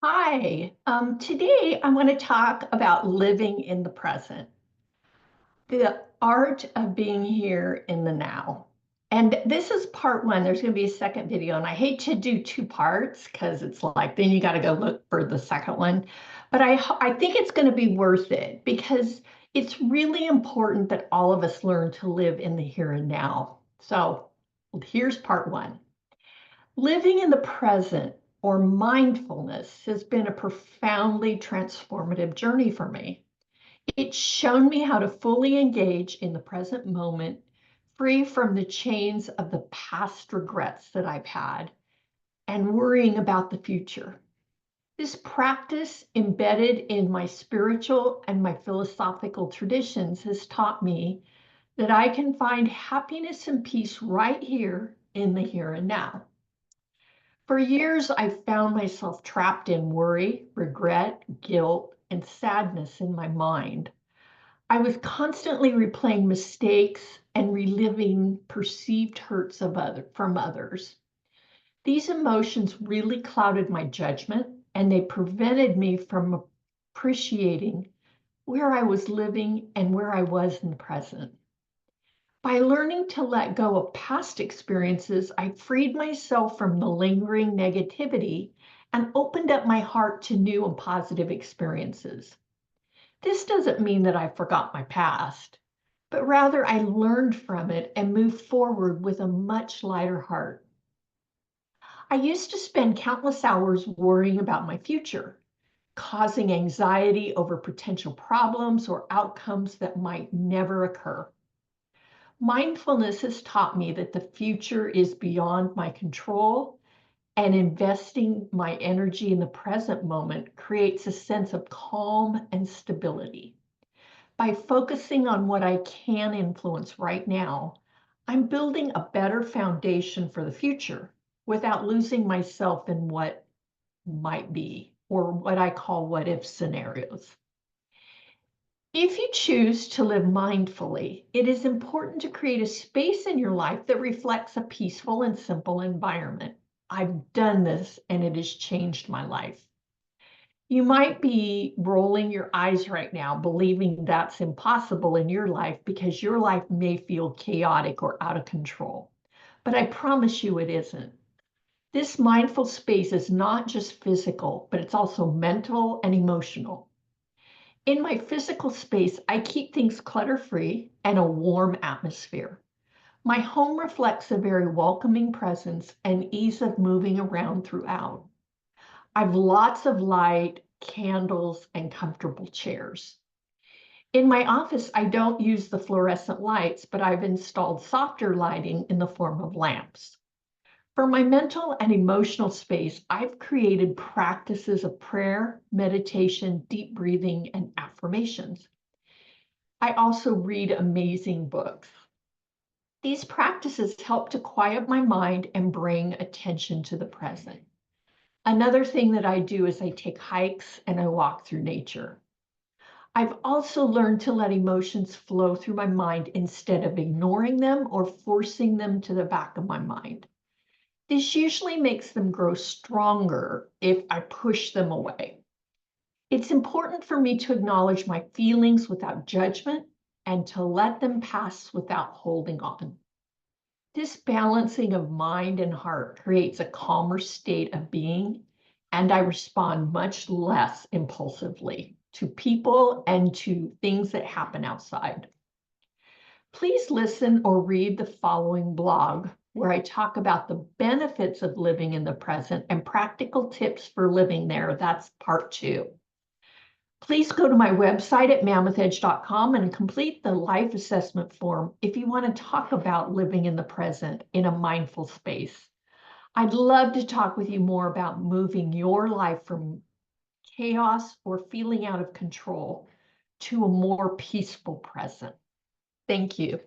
Hi, today I want to talk about living in the present, the art of being here in the now. And this is part one. There's going to be a second video, and I hate to do two parts because it's like then you got to go look for the second one. But I think it's going to be worth it because it's really important that all of us learn to live in the here and now. So here's part one. Living in the present or mindfulness has been a profoundly transformative journey for me. It's shown me how to fully engage in the present moment, free from the chains of the past regrets that I've had and worrying about the future. This practice, embedded in my spiritual and my philosophical traditions, has taught me that I can find happiness and peace right here in the here and now. For years, I found myself trapped in worry, regret, guilt, and sadness in my mind. I was constantly replaying mistakes and reliving perceived hurts from others. These emotions really clouded my judgment, and they prevented me from appreciating where I was living and where I was in the present. By learning to let go of past experiences, I freed myself from the lingering negativity and opened up my heart to new and positive experiences. This doesn't mean that I forgot my past, but rather I learned from it and moved forward with a much lighter heart. I used to spend countless hours worrying about my future, causing anxiety over potential problems or outcomes that might never occur. Mindfulness has taught me that the future is beyond my control, and investing my energy in the present moment creates a sense of calm and stability. By focusing on what I can influence right now, I'm building a better foundation for the future without losing myself in what might be, or what I call what if scenarios. If you choose to live mindfully, it is important to create a space in your life that reflects a peaceful and simple environment. I've done this and it has changed my life. You might be rolling your eyes right now, believing that's impossible in your life because your life may feel chaotic or out of control. But I promise you it isn't. This mindful space is not just physical, but it's also mental and emotional. In my physical space, I keep things clutter-free and a warm atmosphere. My home reflects a very welcoming presence and ease of moving around throughout. I've lots of light, candles, and comfortable chairs. In my office, I don't use the fluorescent lights, but I've installed softer lighting in the form of lamps. For my mental and emotional space, I've created practices of prayer, meditation, deep breathing, and affirmations. I also read amazing books. These practices help to quiet my mind and bring attention to the present. Another thing that I do is I take hikes and I walk through nature. I've also learned to let emotions flow through my mind instead of ignoring them or forcing them to the back of my mind. This usually makes them grow stronger if I push them away. It's important for me to acknowledge my feelings without judgment and to let them pass without holding on. This balancing of mind and heart creates a calmer state of being, and I respond much less impulsively to people and to things that happen outside. Please listen or read the following blog where I talk about the benefits of living in the present and practical tips for living there. That's part two. Please go to my website at mammothedge.com and complete the life assessment form if you want to talk about living in the present in a mindful space. I'd love to talk with you more about moving your life from chaos or feeling out of control to a more peaceful present. Thank you.